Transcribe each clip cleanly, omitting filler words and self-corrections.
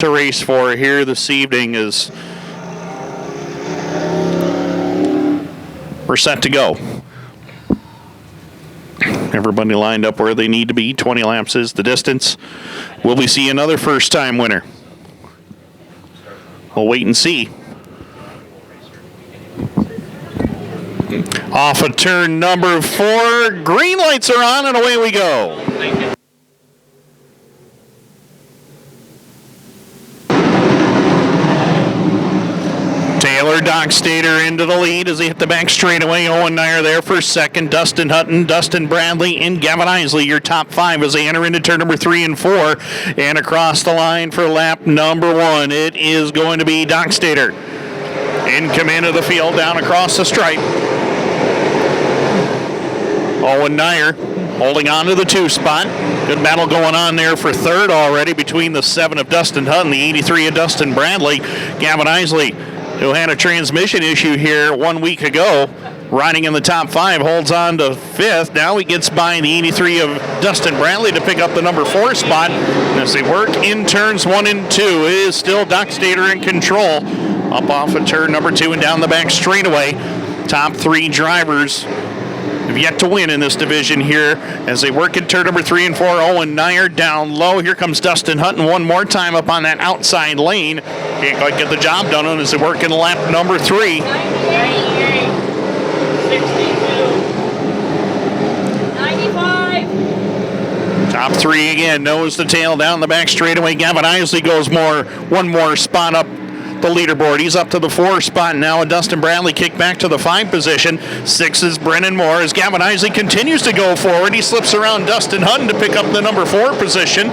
to race for here this evening is we're set to go. Everybody lined up where they need to be. 20 laps is the distance. Will we see another first-time winner? We'll wait and see. Off of turn number 4, green lights are on and away we go. Doxtater into the lead as he hit the back straightaway. Owen Nier there for second. Dustin Hutton, Dustin Bradley, and Gavin Eisele, your top 5 as they enter into turn number 3 and 4. And across the line for lap number 1, it is going to be Doxtater in command of the field down across the stripe. Owen Nier holding on to the 2 spot. Good battle going on there for third already between the 7 of Dustin Hutton, the 83 of Dustin Bradley. Gavin Eisele, who had a transmission issue here 1 week ago, riding in the top 5, holds on to 5th. Now he gets by the 83 of Dustin Bradley to pick up the number 4 spot. And as they work in turns 1 and 2, it is still Doxtater in control. Up off of turn number 2 and down the back straightaway. Top 3 drivers have yet to win in this division here as they work in turn number 3 and 4. Owen Nier down low. Here comes Dustin Hutton one more time up on that outside lane. Can't quite get the job done on as they work in lap number 3. 92. 95. Top 3 again, nose to tail down the back straightaway. Gavin Eisele goes one more spot up the leaderboard. He's up to the 4 spot now, and Dustin Bradley kicked back to the 5 position. 6 is Brennan Moore as Gavin Eisele continues to go forward. He slips around Dustin Hutton to pick up the number 4 position.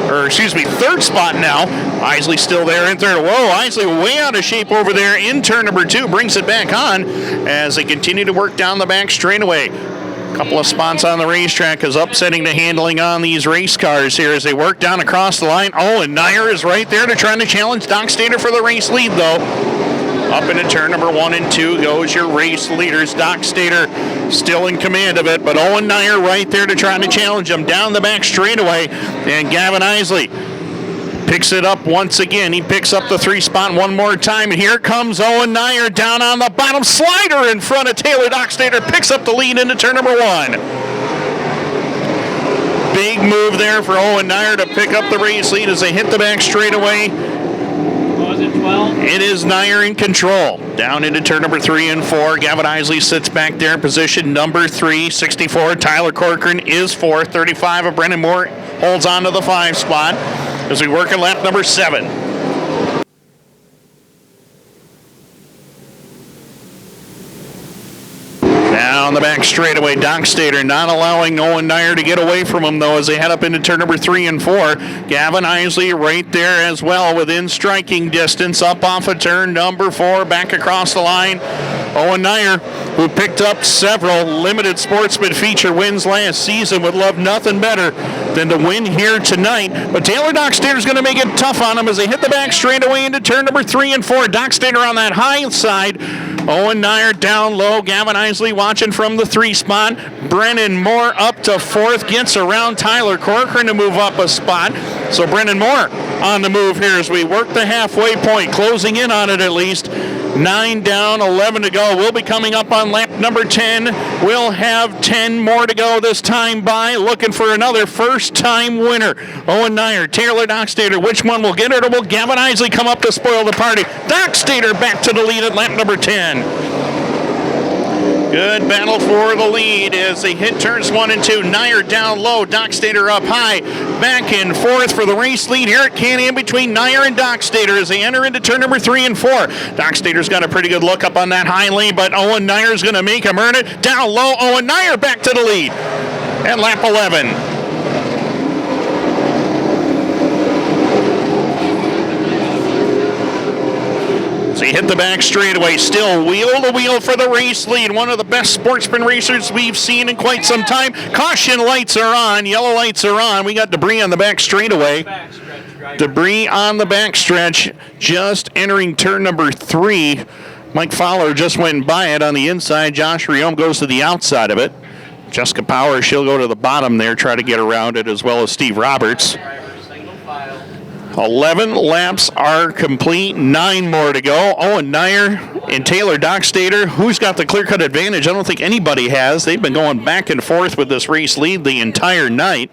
Or, excuse me, 3rd spot now. Eisele still there in 3rd. Whoa, Eisele way out of shape over there in turn number 2. Brings it back on as they continue to work down the back straightaway. Couple of spots on the racetrack is upsetting the handling on these race cars here as they work down across the line. Oh, and Nier is right there to trying to challenge Doxtater for the race lead, though. Up into turn number 1 and 2 goes your race leaders. Doxtater still in command of it, but Owen Nier right there to try to challenge him down the back straightaway. And Gavin Eisele picks it up once again. He picks up the 3 spot one more time. And here comes Owen Nier down on the bottom. Slider in front of Taylor. Doxtater picks up the lead into turn number 1. Big move there for Owen Nier to pick up the race lead as they hit the back straightaway. Was it 12? It is Nier in control. Down into turn number 3 and 4. Gavin Eisele sits back there in position number 3. 64, Tyler Corcoran is 4th. 35 of Brennan Moore holds on to the 5 spot as we work in lap number 7. Down the back straightaway, Doxtater not allowing Owen Nier to get away from him, though, as they head up into turn number 3 and 4. Gavin Eisele right there as well within striking distance up off of turn number 4, back across the line. Owen Nier, who picked up several limited Sportsman feature wins last season, would love nothing better than to win here tonight. But Taylor Doxtater is going to make it tough on him as they hit the back straightaway into turn number 3 and 4. Doxtater on that high side. Owen Nier down low. Gavin Eisele watching from the 3 spot. Brennan Moore up to 4th. Gets around Tyler Corcoran to move up a spot. So Brennan Moore on the move here as we work the halfway point. Closing in on it at least. 9 down, 11 to go. We'll be coming up on lap number 10. We'll have 10 more to go this time by. Looking for another first-time winner. Owen Nier, Taylor Doxtater. Which one will get it, or will Gavin Eisele come up to spoil the party? Doxtater back to the lead at lap number 10. Good battle for the lead as they hit turns 1 and 2. Nier down low, Doxtater up high. Back and forth for the race lead here at Can-Am between Nier and Doxtater as they enter into turn number 3 and 4. Doxtater's got a pretty good look up on that high lane, but Owen Nier's going to make him earn it. Down low, Owen Nier back to the lead at lap 11. So he hit the back straightaway, still wheel to wheel for the race lead. One of the best Sportsman racers we've seen in quite some time. Caution lights are on, yellow lights are on. We got debris on the back straightaway. Debris on the back stretch, just entering turn number 3. Mike Fowler just went by it on the inside. Josh Reome goes to the outside of it. Jessica Power, she'll go to the bottom there, try to get around it, as well as Steve Roberts. 11 laps are complete, 9 more to go. Owen Nier and Taylor Doxtater, who's got the clear-cut advantage? I don't think anybody has. They've been going back and forth with this race lead the entire night.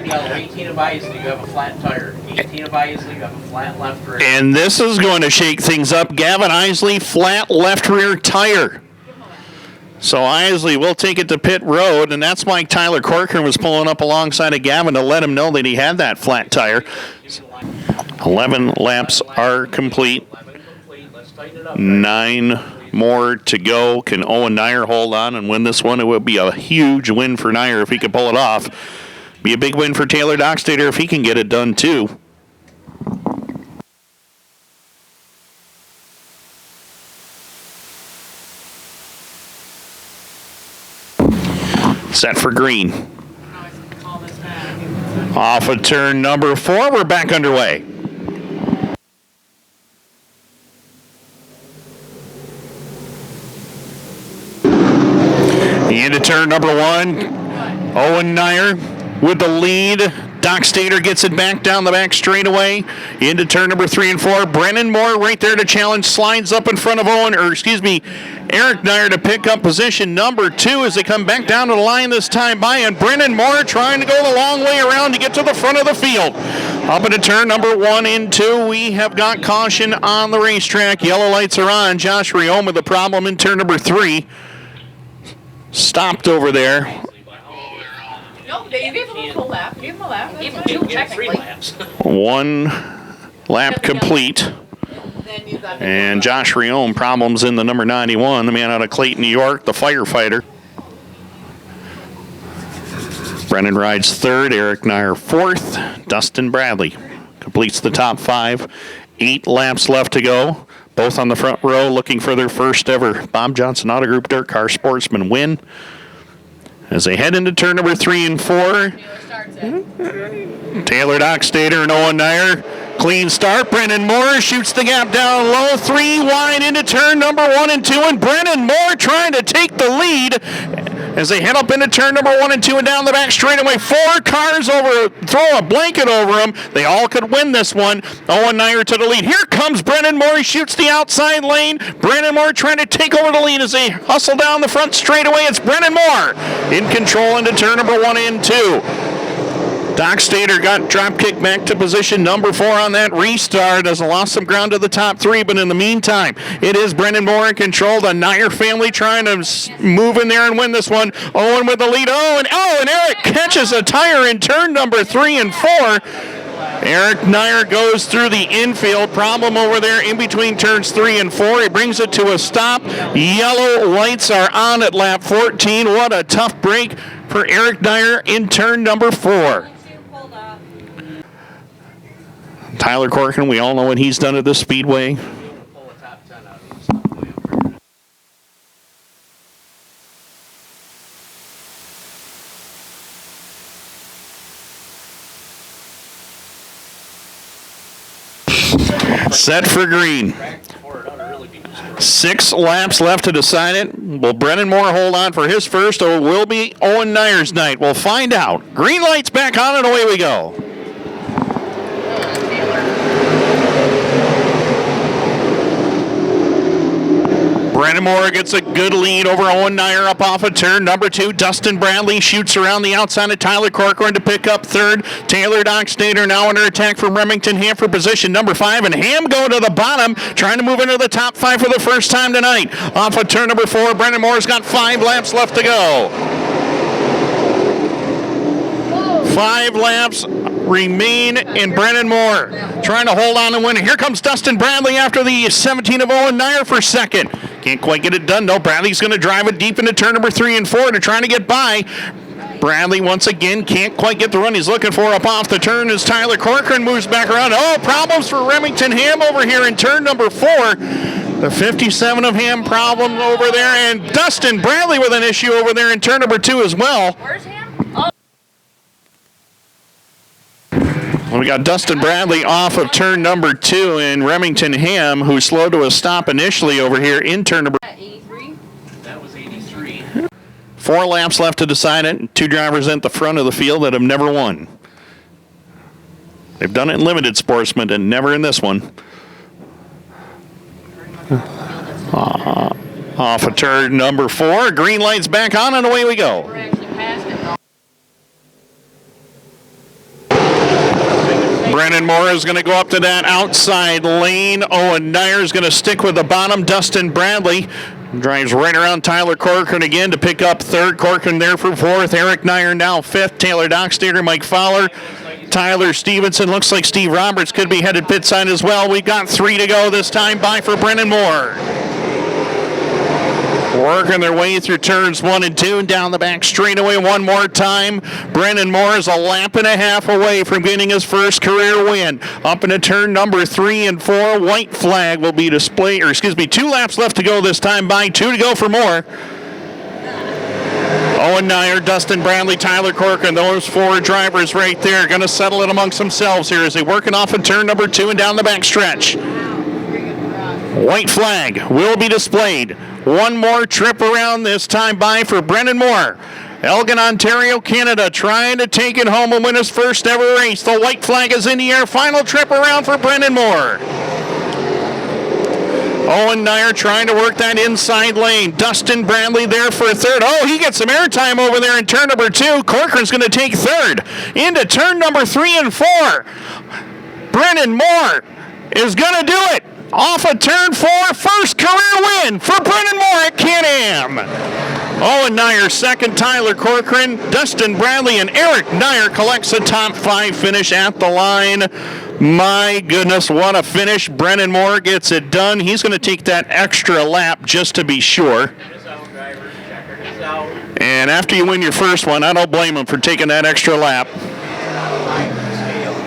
18 of Eisele, you have a flat tire. 18 of Eisele, you have a flat left rear. And this is going to shake things up. Gavin Eisele, flat left rear tire. So Eisele will take it to pit road, and that's why Tyler Corcoran was pulling up alongside of Gavin to let him know that he had that flat tire. 11 laps are complete. 9 more to go. Can Owen Nier hold on and win this one? It would be a huge win for Nier if he could pull it off. Be a big win for Taylor Doxtater if he can get it done too. Set for green. Off of turn number 4, we're back underway. Into turn number 1, Owen Nier with the lead. Doxtater gets it back down the back straightaway. Into turn number 3 and 4. Brennan Moore right there to challenge. Slides up in front of Eric Nier to pick up position number 2 as they come back down to the line this time by. And Brennan Moore trying to go the long way around to get to the front of the field. Up into turn number 1 and 2. We have got caution on the racetrack. Yellow lights are on. Josh Reome with the problem in turn number 3. Stopped over there. No, you gave him a full lap. Give him a lap. Give him 2 3 laps. 1 lap complete. And Josh Reome, problems in the number 91, the man out of Clayton, New York, the firefighter. Brennan rides 3rd, Eric Nier 4th. Dustin Bradley completes the top 5. 8 laps left to go. Both on the front row looking for their first ever Bob Johnson Auto Group Dirt Car Sportsman win. As they head into turn number 3 and 4. Taylor Doxtater and Owen Nier. Clean start. Brennan Moore shoots the gap down low. 3 wide into turn number 1 and 2. And Brennan Moore trying to take the lead as they head up into turn number 1 and 2 and down the back straightaway. 4 cars over, throw a blanket over them. They all could win this one. Owen Nier to the lead. Here comes Brennan Moore. He shoots the outside lane. Brennan Moore trying to take over the lead as they hustle down the front straightaway. It's Brennan Moore in control into turn number 1 and 2. Doxtater got drop kicked back to position number 4 on that restart as lost some ground to the top 3, but in the meantime, it is Brennan Moore in control. The Nier family trying to move in there and win this one. Owen with the lead. And Eric catches a tire in turn number 3 and 4. Eric Nier goes through the infield. Problem over there in between turns 3 and 4. He brings it to a stop. Yellow lights are on at lap 14. What a tough break for Eric Nier in turn number 4. Tyler Corcoran, we all know what he's done at the Speedway. Set for green. 6 laps left to decide it. Will Brennan Moore hold on for his first, or will be Owen Nier's night? We'll find out. Green lights back on and away we go. Brennan Moore gets a good lead over Owen Nier up off of turn number 2. Dustin Bradley shoots around the outside of Tyler Corcoran to pick up 3rd. Taylor Doxtater now under attack from Remington Hamm for position number 5. And Hamm go to the bottom, trying to move into the top 5 for the first time tonight. Off of turn number 4, Brennan Moore's got 5 laps left to go. 5 laps remain in Brennan Moore trying to hold on and win. Here comes Dustin Bradley after the 17 of Owen Nier for second. Can't quite get it done, though. Bradley's going to drive it deep into turn number 3 and 4 to trying to get by. Bradley once again can't quite get the run he's looking for up off the turn as Tyler Corcoran moves back around. Problems for Remington Hamm over here in turn number 4. The 57 of Hamm problem over there, and Dustin Bradley with an issue over there in turn number 2 as well. Where's Hamm? We got Dustin Bradley off of turn number 2 and Remington Hamm, who slowed to a stop initially over here in turn number 83. That was 83. 4 laps left to decide it. 2 drivers at the front of the field that have never won. They've done it in limited Sportsman and never in this one. Off of turn number 4. Green light's back on and away we go. We're actually past it. Brennan Moore is going to go up to that outside lane. Owen Nier is going to stick with the bottom. Dustin Bradley drives right around Tyler Corcoran again to pick up 3rd. Corcoran there for 4th. Eric Nier now 5th. Taylor Doxtater, Mike Fowler, Tyler Stevenson. Looks like Steve Roberts could be headed pit side as well. We've got 3 to go this time by for Brennan Moore. Working their way through turns 1 and 2 and down the back straightaway one more time. Brennan Moore is a lap and a half away from getting his first career win. Up into turn number 3 and 4. White flag will be displayed, 2 laps left to go this time by. 2 to go for Moore. Owen Nier, Dustin Bradley, Tyler Corcoran, those 4 drivers right there going to settle it amongst themselves here as they working off of turn number 2 and down the back stretch. White flag will be displayed. One more trip around this time by for Brennan Moore. Elgin, Ontario, Canada, trying to take it home and win his first ever race. The white flag is in the air. Final trip around for Brennan Moore. Owen Nier trying to work that inside lane. Dustin Bradley there for 3rd. Oh, he gets some airtime over there in turn number 2. Corcoran's going to take 3rd. Into turn number 3 and 4. Brennan Moore is going to do it. Off of turn 4, first career win for Brennan Moore at Can-Am. Owen Nier 2nd, Tyler Corcoran, Dustin Bradley, and Eric Nier collects a top 5 finish at the line. My goodness, what a finish. Brennan Moore gets it done. He's going to take that extra lap just to be sure. And after you win your first one, I don't blame him for taking that extra lap.